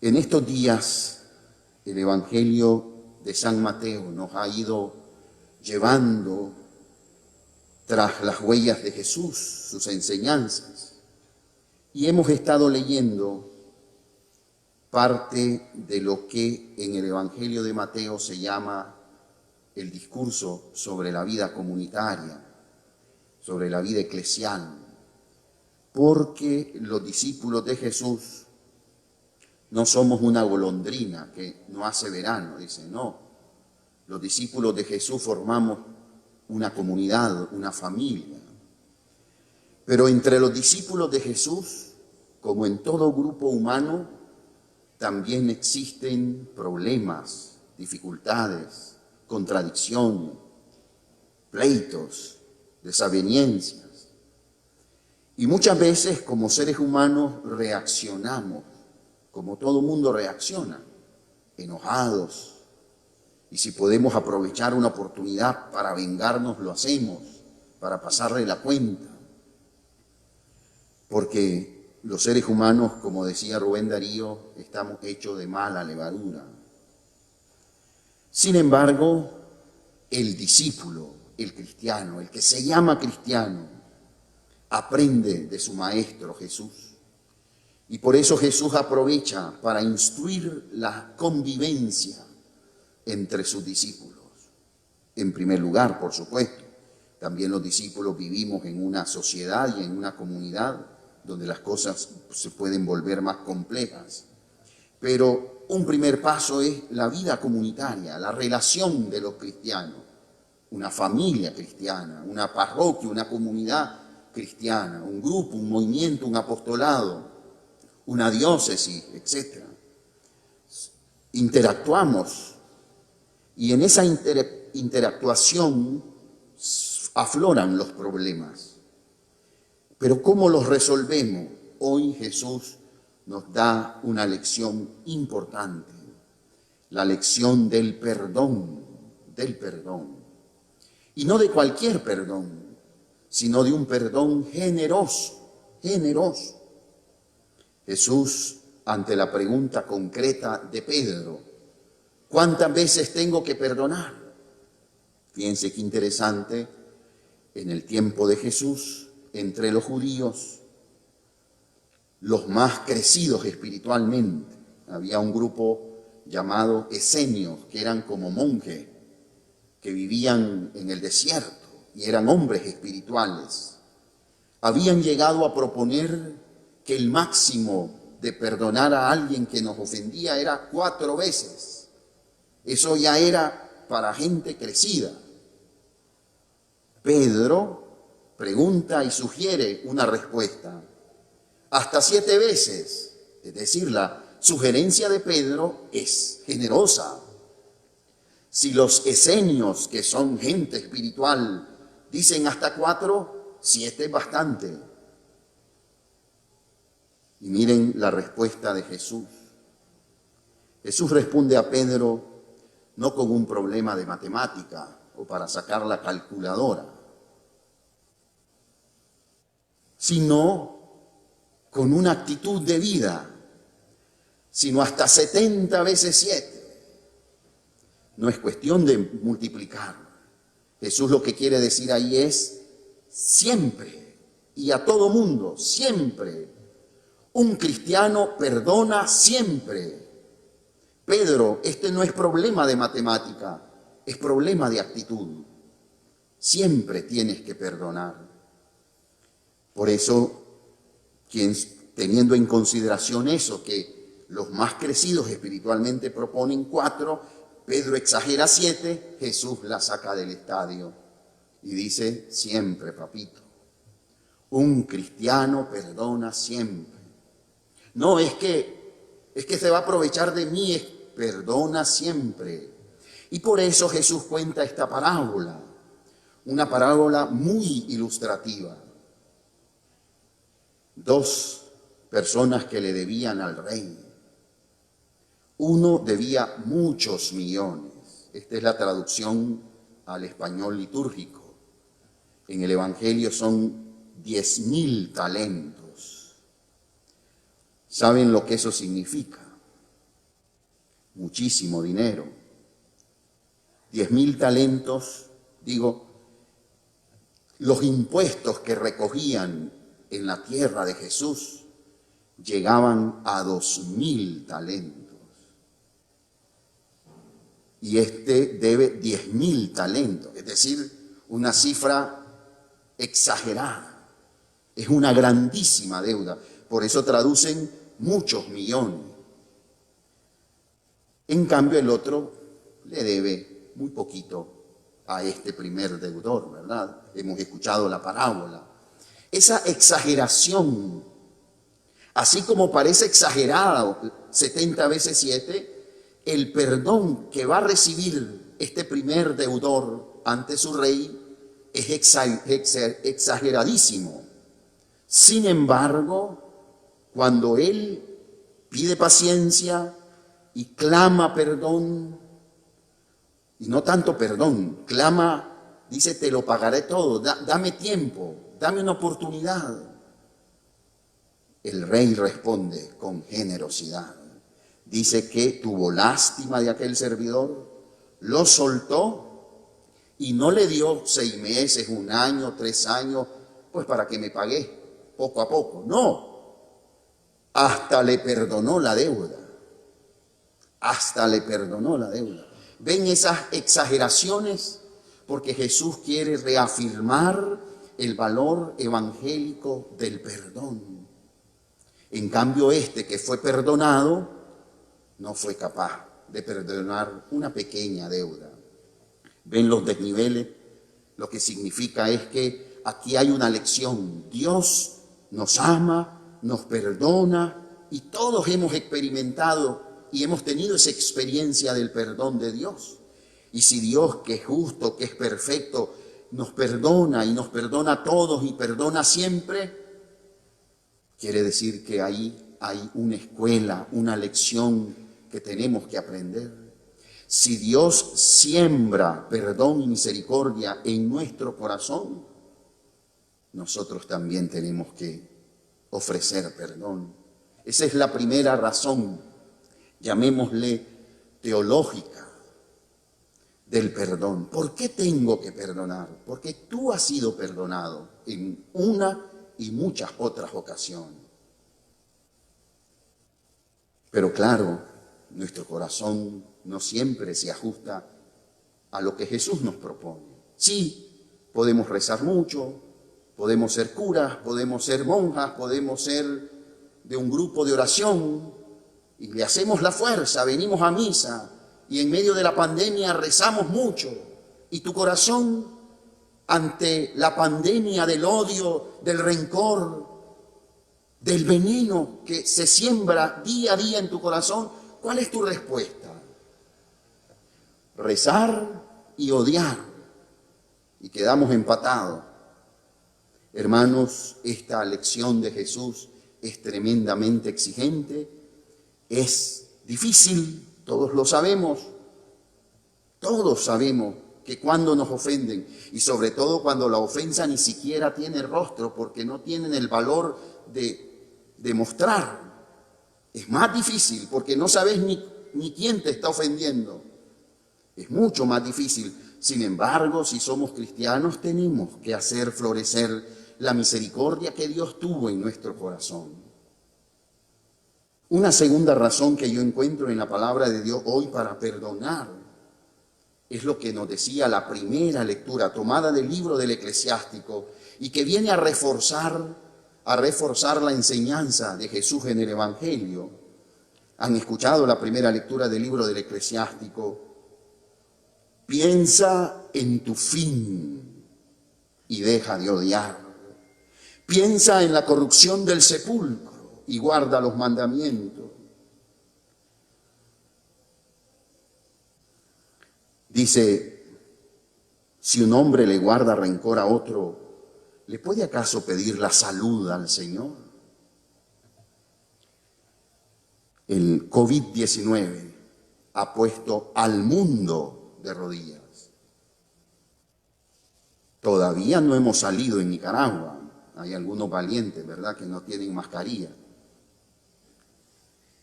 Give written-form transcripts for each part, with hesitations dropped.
En estos días, el Evangelio de San Mateo nos ha ido llevando tras las huellas de Jesús, sus enseñanzas, y hemos estado leyendo parte de lo que en el Evangelio de Mateo se llama el discurso sobre la vida comunitaria, sobre la vida eclesial, porque los discípulos de Jesús no somos una golondrina que no hace verano, dice, no. Los discípulos de Jesús formamos una comunidad, una familia. Pero entre los discípulos de Jesús, como en todo grupo humano, también existen problemas, dificultades, contradicciones, pleitos, desavenencias. Y muchas veces como seres humanos reaccionamos, como todo mundo reacciona, enojados. Y si podemos aprovechar una oportunidad para vengarnos, lo hacemos, para pasarle la cuenta. Porque los seres humanos, como decía Rubén Darío, estamos hechos de mala levadura. Sin embargo, el discípulo, el cristiano, el que se llama cristiano, aprende de su maestro Jesús. Y por eso Jesús aprovecha para instruir la convivencia entre sus discípulos. En primer lugar, por supuesto, también los discípulos vivimos en una sociedad y en una comunidad donde las cosas se pueden volver más complejas. Pero un primer paso es la vida comunitaria, la relación de los cristianos, una familia cristiana, una parroquia, una comunidad cristiana, un grupo, un movimiento, un apostolado, una diócesis, etc. Interactuamos y en esa interactuación afloran los problemas. Pero ¿cómo los resolvemos? Hoy Jesús nos da una lección importante, la lección del perdón. Y no de cualquier perdón, sino de un perdón generoso. Jesús, ante la pregunta concreta de Pedro, ¿cuántas veces tengo que perdonar? Fíjense qué interesante, en el tiempo de Jesús, entre los judíos, los más crecidos espiritualmente, había un grupo llamado esenios, que eran como monjes, que vivían en el desierto y eran hombres espirituales. Habían llegado a proponer que el máximo de perdonar a alguien que nos ofendía era 4 veces. Eso ya era para gente crecida. Pedro pregunta y sugiere una respuesta. Hasta 7 veces. Es decir, la sugerencia de Pedro es generosa. Si los esenios, que son gente espiritual, dicen hasta 4, 7 es bastante. Y miren la respuesta de Jesús. Jesús responde a Pedro no con un problema de matemática o para sacar la calculadora, sino con una actitud de vida, sino hasta 70 veces 7. No es cuestión de multiplicar. Jesús lo que quiere decir ahí es siempre y a todo mundo, siempre. Un cristiano perdona siempre. Pedro, este no es problema de matemática, es problema de actitud. Siempre tienes que perdonar. Por eso, teniendo en consideración eso, que los más crecidos espiritualmente proponen 4, Pedro exagera 7, Jesús la saca del estadio y dice, siempre, papito. Un cristiano perdona siempre. No, es que se va a aprovechar de mí, perdona siempre. Y por eso Jesús cuenta esta parábola, una parábola muy ilustrativa. 2 personas que le debían al rey. Uno debía muchos millones. Esta es la traducción al español litúrgico. En el Evangelio son 10.000 talentos. ¿Saben lo que eso significa? muchísimo dinero. 10.000 talentos, digo, los impuestos que recogían en la tierra de Jesús llegaban a 2.000 talentos. Y este debe 10.000 talentos, es decir, una cifra exagerada. Es una grandísima deuda, por eso traducen muchos millones. En cambio, el otro le debe muy poquito a este primer deudor, ¿verdad? Hemos escuchado la parábola. Esa exageración, así como parece exagerada 70 veces 7, el perdón que va a recibir este primer deudor ante su rey es exageradísimo. Sin embargo, cuando él pide paciencia y clama perdón, y no tanto perdón, clama, dice, te lo pagaré todo, dame tiempo, dame una oportunidad. El rey responde con generosidad. Dice que tuvo lástima de aquel servidor, lo soltó y no le dio 6 meses, 1 año, 3 años, pues para que me pague poco a poco. No, hasta le perdonó la deuda. Hasta le perdonó la deuda. ¿Ven esas exageraciones? Porque Jesús quiere reafirmar el valor evangélico del perdón. En cambio, este que fue perdonado no fue capaz de perdonar una pequeña deuda. ¿Ven los desniveles? Lo que significa es que aquí hay una lección. Dios nos ama, nos perdona y todos hemos experimentado y hemos tenido esa experiencia del perdón de Dios. Y si Dios, que es justo, que es perfecto, nos perdona y nos perdona a todos y perdona siempre, quiere decir que ahí hay una escuela, una lección que tenemos que aprender. Si Dios siembra perdón y misericordia en nuestro corazón, nosotros también tenemos que ofrecer perdón. Esa es la primera razón, llamémosle teológica, del perdón. ¿Por qué tengo que perdonar? Porque tú has sido perdonado en una y muchas otras ocasiones. Pero claro, nuestro corazón no siempre se ajusta a lo que Jesús nos propone. Sí, podemos rezar mucho, podemos ser curas, podemos ser monjas, podemos ser de un grupo de oración y le hacemos la fuerza, venimos a misa y en medio de la pandemia rezamos mucho y tu corazón ante la pandemia del odio, del rencor, del veneno que se siembra día a día en tu corazón, ¿cuál es tu respuesta? Rezar y odiar. Y quedamos empatados. Hermanos, esta lección de Jesús es tremendamente exigente, es difícil, todos lo sabemos. Todos sabemos que cuando nos ofenden, y sobre todo cuando la ofensa ni siquiera tiene rostro, porque no tienen el valor de mostrar, es más difícil porque no sabes ni quién te está ofendiendo. Es mucho más difícil. Sin embargo, si somos cristianos, tenemos que hacer florecer la misericordia que Dios tuvo en nuestro corazón. Una segunda razón que yo encuentro en la palabra de Dios hoy para perdonar es lo que nos decía la primera lectura tomada del libro del Eclesiástico y que viene a reforzar la enseñanza de Jesús en el Evangelio. ¿Han escuchado la primera lectura del libro del Eclesiástico? Piensa en tu fin y deja de odiar. Piensa en la corrupción del sepulcro y guarda los mandamientos. Dice, si un hombre le guarda rencor a otro, ¿le puede acaso pedir la salud al Señor? El COVID-19 ha puesto al mundo de rodillas. Todavía no hemos salido en Nicaragua. Hay algunos valientes, ¿verdad?, que no tienen mascarilla.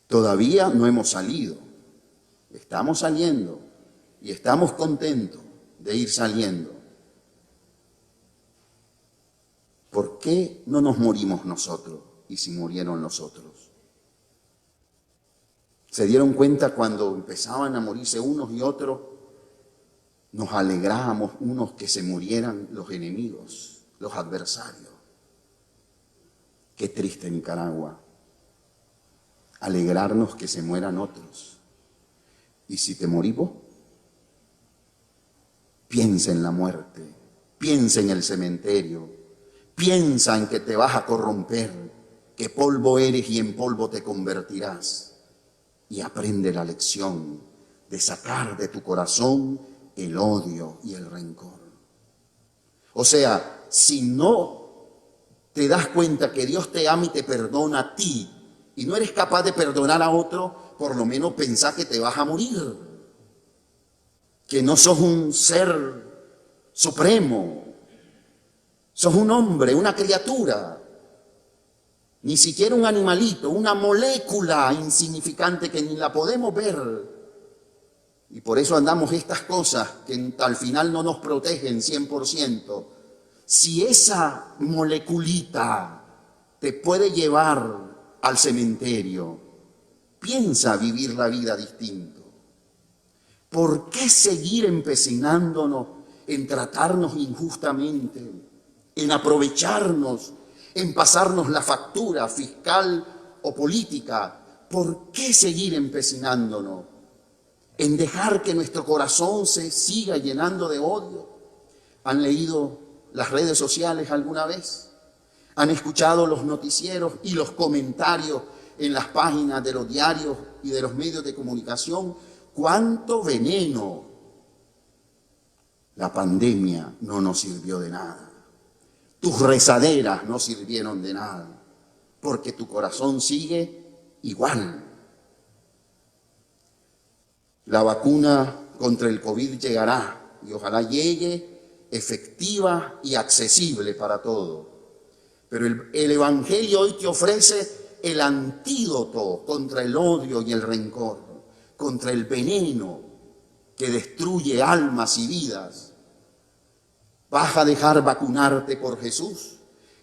Todavía no hemos salido. estamos saliendo y estamos contentos de ir saliendo. ¿Por qué no nos morimos nosotros y si murieron los otros? ¿Se dieron cuenta cuando empezaban a morirse unos y otros? Nos alegrábamos unos que se murieran los enemigos, los adversarios. Qué triste Nicaragua, alegrarnos que se mueran otros. ¿Y si te morís vos? Piensa en la muerte, piensa en el cementerio, piensa en que te vas a corromper, que polvo eres y en polvo te convertirás. Y aprende la lección de sacar de tu corazón el odio y el rencor. O sea, si no te das cuenta que Dios te ama y te perdona a ti, y no eres capaz de perdonar a otro, por lo menos pensá que te vas a morir, que no sos un ser supremo, sos un hombre, una criatura, ni siquiera un animalito, una molécula insignificante que ni la podemos ver. Y por eso andamos estas cosas que al final no nos protegen 100%. Si esa moleculita te puede llevar al cementerio, piensa vivir la vida distinto. ¿Por qué seguir empecinándonos en tratarnos injustamente, en aprovecharnos, en pasarnos la factura fiscal o política? ¿Por qué seguir empecinándonos en dejar que nuestro corazón se siga llenando de odio? ¿Han leído las redes sociales alguna vez? ¿Han escuchado los noticieros y los comentarios en las páginas de los diarios y de los medios de comunicación? ¿Cuánto veneno? La pandemia no nos sirvió de nada. Tus rezaderas no sirvieron de nada, porque tu corazón sigue igual. La vacuna contra el COVID llegará y ojalá llegue efectiva y accesible para todos. Pero el Evangelio hoy te ofrece el antídoto contra el odio y el rencor, contra el veneno que destruye almas y vidas. ¿Vas a dejar vacunarte por Jesús,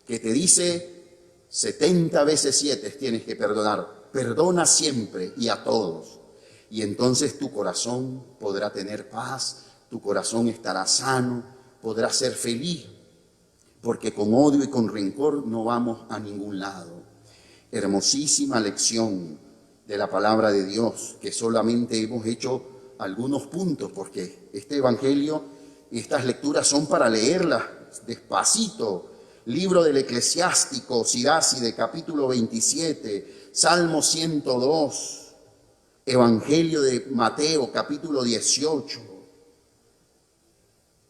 que te dice 70 veces 7 tienes que perdonar? Perdona siempre y a todos. Y entonces tu corazón podrá tener paz, tu corazón estará sano, podrás ser feliz, porque con odio y con rencor no vamos a ningún lado. Hermosísima lección de la palabra de Dios, que solamente hemos hecho algunos puntos, porque este Evangelio y estas lecturas son para leerlas despacito. Libro del Eclesiástico, Siracide, capítulo 27, Salmo 102, Evangelio de Mateo, capítulo 18.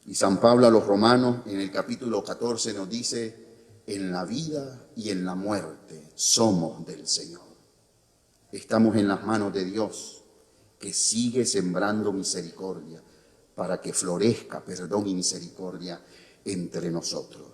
Y San Pablo a los Romanos, en el capítulo 14, nos dice: en la vida y en la muerte somos del Señor. Estamos en las manos de Dios, que sigue sembrando misericordia, para que florezca perdón y misericordia entre nosotros.